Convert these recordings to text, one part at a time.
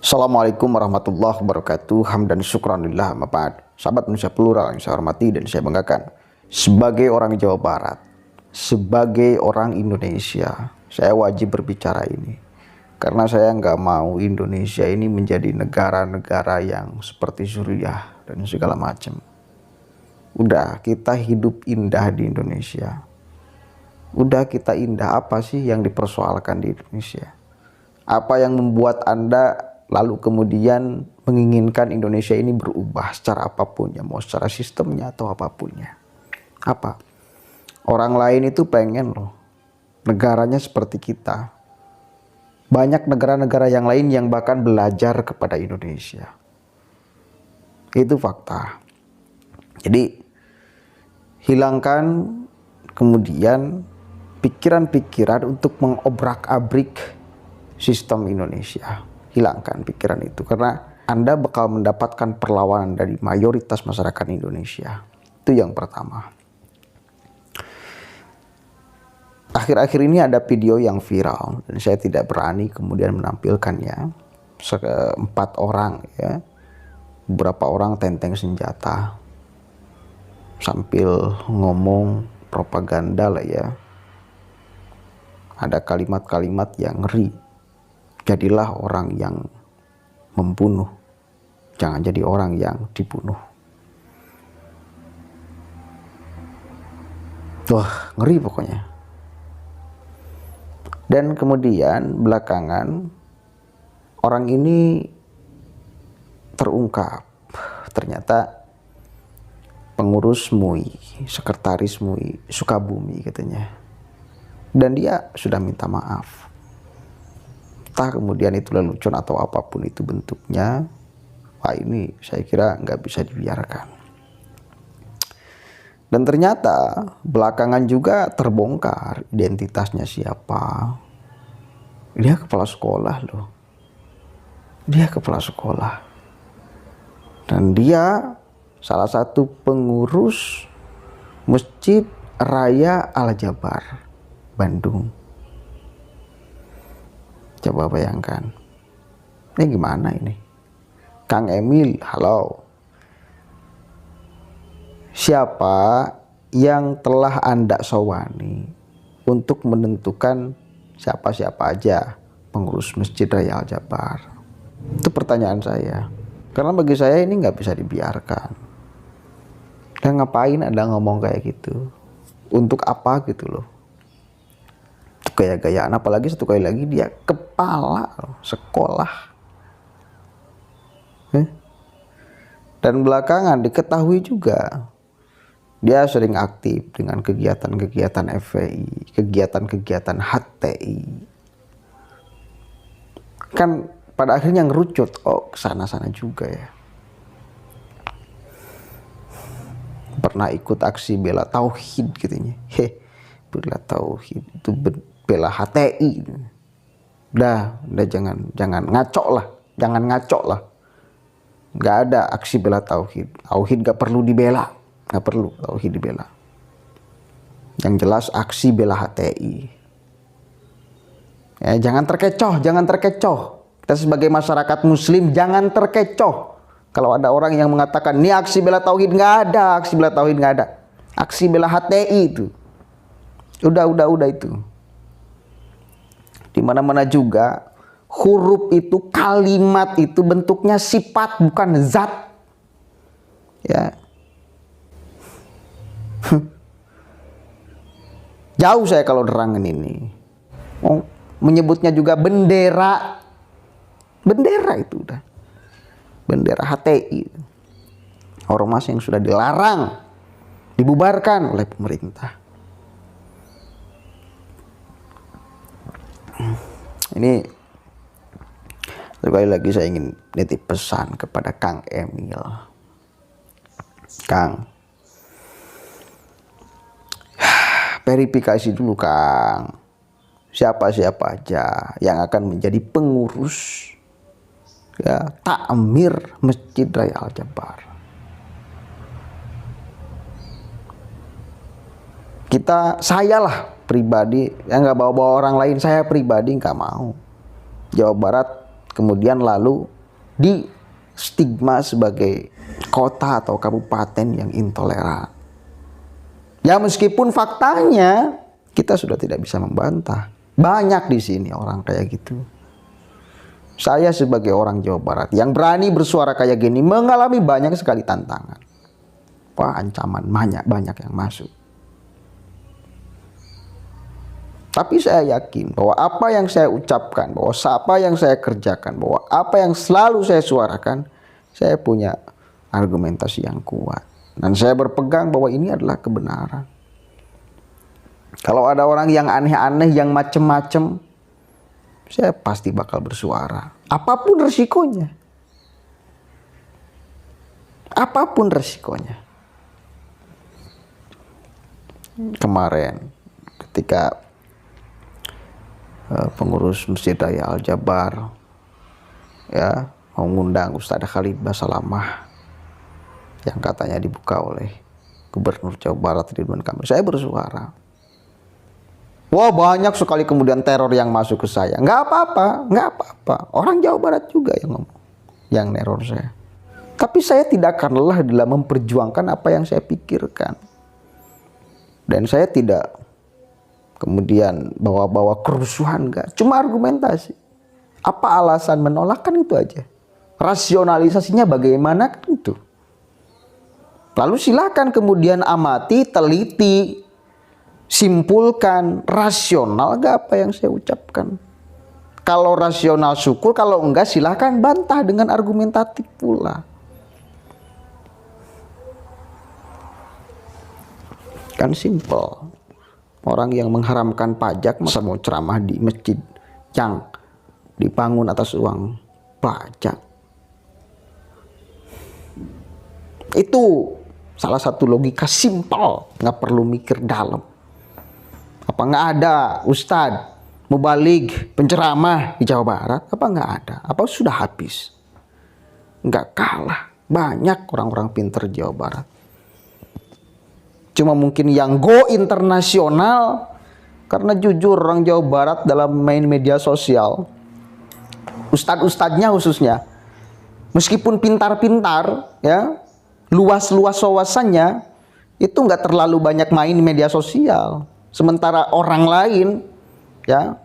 Assalamualaikum warahmatullahi wabarakatuh. Hamdan syukranillah ma'ba'd. Sahabat manusia plural yang saya hormati dan saya banggakan, sebagai orang Jawa Barat, sebagai orang Indonesia, saya wajib berbicara ini karena saya nggak mau Indonesia ini menjadi negara-negara yang seperti Suriah dan segala macam. Udah, kita hidup indah di Indonesia. Udah, kita indah. Apa sih yang dipersoalkan di Indonesia? Apa yang membuat Anda lalu kemudian menginginkan Indonesia ini berubah secara apapun ya, mau secara sistemnya atau apapunnya? Apa? Orang lain itu pengen loh negaranya seperti kita. Banyak negara-negara yang lain yang bahkan belajar kepada Indonesia. Itu fakta. Jadi hilangkan kemudian pikiran-pikiran untuk mengobrak-abrik sistem Indonesia. Hilangkan pikiran itu karena Anda bakal mendapatkan perlawanan dari mayoritas masyarakat Indonesia. Itu yang pertama. Akhir-akhir ini ada video yang viral dan saya tidak berani kemudian menampilkannya. 4 orang ya, beberapa orang tenteng senjata sambil ngomong propaganda lah ya. Ada kalimat-kalimat yang ngeri. Jadilah orang yang membunuh, jangan jadi orang yang dibunuh. Wah, ngeri pokoknya. Dan kemudian belakangan orang ini terungkap, ternyata pengurus MUI, sekretaris MUI Sukabumi katanya. Dan dia sudah minta maaf. Entah kemudian itu lelucon atau apapun itu bentuknya, wah ini saya kira nggak bisa dibiarkan. Dan ternyata belakangan juga terbongkar identitasnya siapa. Dia kepala sekolah loh. Dia kepala sekolah. Dan dia salah satu pengurus Masjid Raya Al-Jabar, Bandung. Coba bayangkan, ini gimana ini? Kang Emil, halo. Siapa yang telah Anda sowani untuk menentukan siapa-siapa aja pengurus Masjid Raya Al-Jabar? Itu pertanyaan saya. Karena bagi saya ini nggak bisa dibiarkan. Dan ngapain Anda ngomong kayak gitu? Untuk apa gitu loh? Gaya-gayaan, apalagi satu kali lagi dia kepala sekolah. Dan belakangan diketahui juga dia sering aktif dengan kegiatan-kegiatan FPI, kegiatan-kegiatan HTI. Kan pada akhirnya ngerucut, oh kesana-sana juga ya. Pernah ikut aksi bela tauhid katanya. Bela tauhid itu bela HTI. Udah jangan ngaco lah, jangan ngaco lah. Nggak ada aksi bela tauhid. Tauhid nggak perlu dibela, nggak perlu tauhid dibela. Yang jelas aksi bela HTI. Ya, jangan terkecoh, jangan terkecoh. Kita sebagai masyarakat Muslim jangan terkecoh. Kalau ada orang yang mengatakan ini aksi bela tauhid, nggak ada aksi bela tauhid, nggak ada. Aksi bela HTI itu. Udah itu. Di mana-mana juga huruf itu, kalimat itu bentuknya sifat bukan zat. Ya. Jauh saya kalau nerangin ini. Oh, menyebutnya juga bendera. Bendera itu udah. Bendera HTI. Ormas yang sudah dilarang, dibubarkan oleh pemerintah. Ini sekali lagi saya ingin nitip pesan kepada Kang Emil. Kang, verifikasi dulu Kang, siapa-siapa aja yang akan menjadi pengurus ya takmir Masjid Raya Al-Jabar. Saya pribadi yang nggak bawa-bawa orang lain, saya pribadi nggak mau Jawa Barat kemudian lalu di stigma sebagai kota atau kabupaten yang intoleran. Ya meskipun faktanya kita sudah tidak bisa membantah. Banyak di sini orang kayak gitu. Saya sebagai orang Jawa Barat yang berani bersuara kayak gini mengalami banyak sekali tantangan. Wah, ancaman banyak yang masuk. Tapi saya yakin bahwa apa yang saya ucapkan, bahwa apa yang saya kerjakan, bahwa apa yang selalu saya suarakan, saya punya argumentasi yang kuat. Dan saya berpegang bahwa ini adalah kebenaran. Kalau ada orang yang aneh-aneh, yang macem-macem, saya pasti bakal bersuara. Apapun resikonya. Apapun resikonya. Kemarin ketika pengurus Masjid Raya Al-Jabar ya mengundang Ustadz Khalid Basalamah yang katanya dibuka oleh Gubernur Jawa Barat Ridwan Kamil, saya bersuara. Wah, banyak sekali kemudian teror yang masuk ke saya. Nggak apa-apa. Orang Jawa Barat juga yang ngomong, yang neror saya. Tapi saya tidak akan lelah dalam memperjuangkan apa yang saya pikirkan. Dan saya tidak kemudian bawa-bawa kerusuhan, enggak. Cuma argumentasi. Apa alasan menolak, kan itu aja. Rasionalisasinya bagaimana, kan itu. Lalu silakan kemudian amati, teliti, simpulkan rasional enggak apa yang saya ucapkan. Kalau rasional syukur, kalau enggak silakan bantah dengan argumentatif pula. Kan simple. Orang yang mengharamkan pajak masa mau ceramah di masjid yang dibangun atas uang pajak? Itu salah satu logika simpel, nggak perlu mikir dalam. Apa nggak ada ustadz mubaligh penceramah di Jawa Barat? Apa nggak ada? Apa sudah habis? Nggak kalah, banyak orang-orang pinter Jawa Barat. Cuma mungkin yang go internasional, karena jujur orang Jawa Barat dalam main media sosial, ustadz-ustadznya khususnya, meskipun pintar-pintar, ya, luas-luas wawasannya, itu nggak terlalu banyak main media sosial. Sementara orang lain, ya,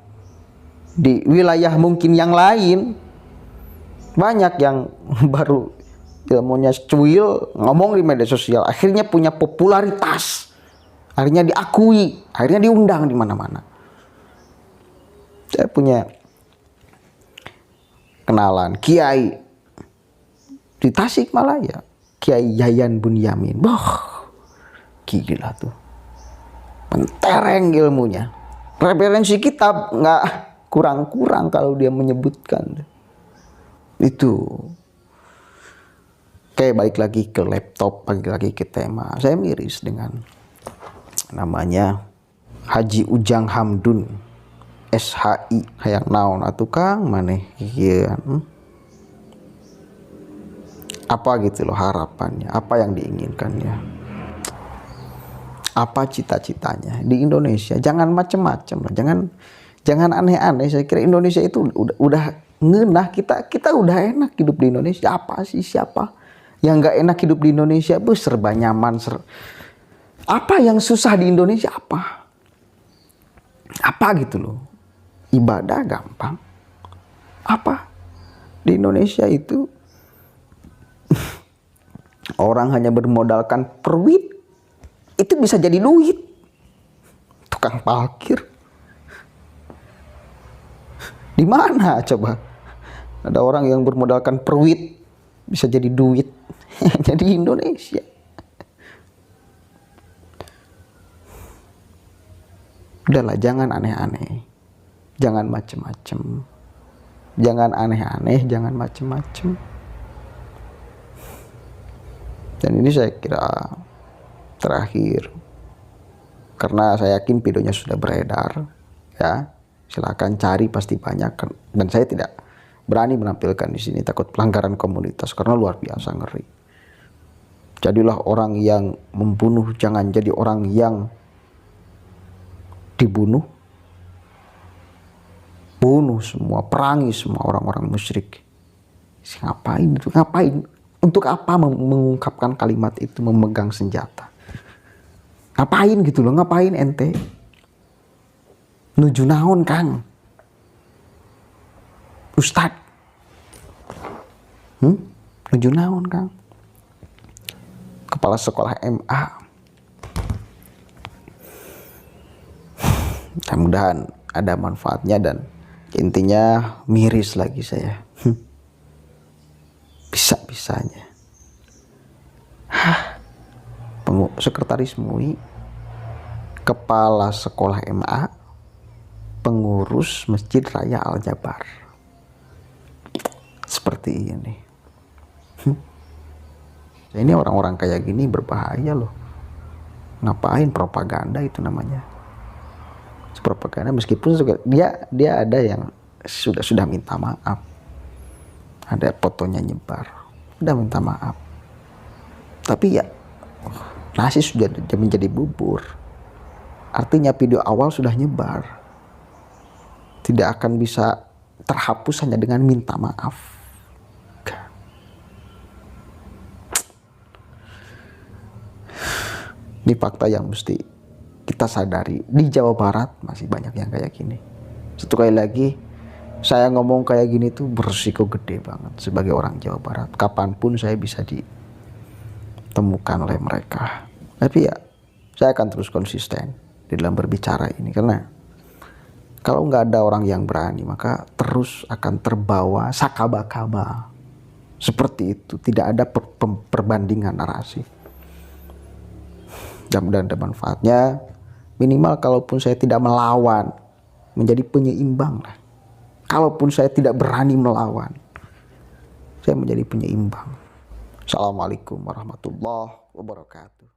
di wilayah mungkin yang lain, banyak yang baru ilmunya cuil, ngomong di media sosial, akhirnya punya popularitas, akhirnya diakui, akhirnya diundang di mana-mana. Saya punya kenalan kiai di Tasikmalaya, Kiai Yayan Bunyamin. Wah, gila tuh, mentereng ilmunya, referensi kitab nggak kurang-kurang kalau dia menyebutkan itu. Oke, balik lagi ke laptop, balik lagi ke tema. Saya miris dengan namanya Haji Ujang Hamdun, SHI, hayang naon atuh Kang maneh kieu. Apa gitu loh harapannya, apa yang diinginkannya, apa cita-citanya di Indonesia. Jangan macem-macem lah, jangan aneh-aneh. Saya kira Indonesia itu udah ngenah, kita udah enak hidup di Indonesia. Apa sih, siapa yang nggak enak hidup di Indonesia? Serba nyaman. Apa yang susah di Indonesia? Apa gitu loh? Ibadah gampang. Apa di Indonesia itu orang hanya bermodalkan perwit itu bisa jadi duit. Tukang parkir di mana coba ada orang yang bermodalkan perwit bisa jadi duit? Jadi Indonesia. Udahlah, jangan aneh-aneh, jangan macem-macem, jangan aneh-aneh, jangan macem-macem. Dan ini saya kira terakhir, karena saya yakin videonya sudah beredar, ya silakan cari, pasti banyak. Dan saya tidak berani menampilkan di sini, takut pelanggaran komunitas karena luar biasa ngeri. Jadilah orang yang membunuh, jangan jadi orang yang dibunuh. bunuh semua, perangi semua orang-orang musyrik. Ngapain itu? Ngapain? Untuk apa mengungkapkan kalimat itu, memegang senjata? Ngapain gitu loh? Ngapain ente? Nuju naon Kang? Ustad? Nuju naon Kang? Kepala sekolah MA. Mudah-mudahan ada manfaatnya dan intinya miris lagi saya. Bisa-bisanya. Sekretaris MUI, kepala sekolah MA, pengurus Masjid Raya Al-Jabar. Seperti ini. Ini orang-orang kayak gini berbahaya loh. Ngapain propaganda itu namanya? Propaganda meskipun juga dia ada yang sudah minta maaf. Ada fotonya nyebar. Udah minta maaf. Tapi ya nasi sudah menjadi bubur. Artinya video awal sudah nyebar. Tidak akan bisa terhapus hanya dengan minta maaf. Ini fakta yang mesti kita sadari. Di Jawa Barat masih banyak yang kayak gini. Satu kali lagi, saya ngomong kayak gini tuh berisiko gede banget sebagai orang Jawa Barat. Kapanpun saya bisa ditemukan oleh mereka. Tapi ya, saya akan terus konsisten di dalam berbicara ini. Karena kalau nggak ada orang yang berani, maka terus akan terbawa sakaba-kaba. Seperti itu, tidak ada perbandingan narasi. Mudah-mudahan ada manfaatnya. Minimal kalaupun saya tidak melawan, menjadi penyeimbang lah. Kalaupun saya tidak berani melawan, saya menjadi penyeimbang. Assalamualaikum warahmatullahi wabarakatuh.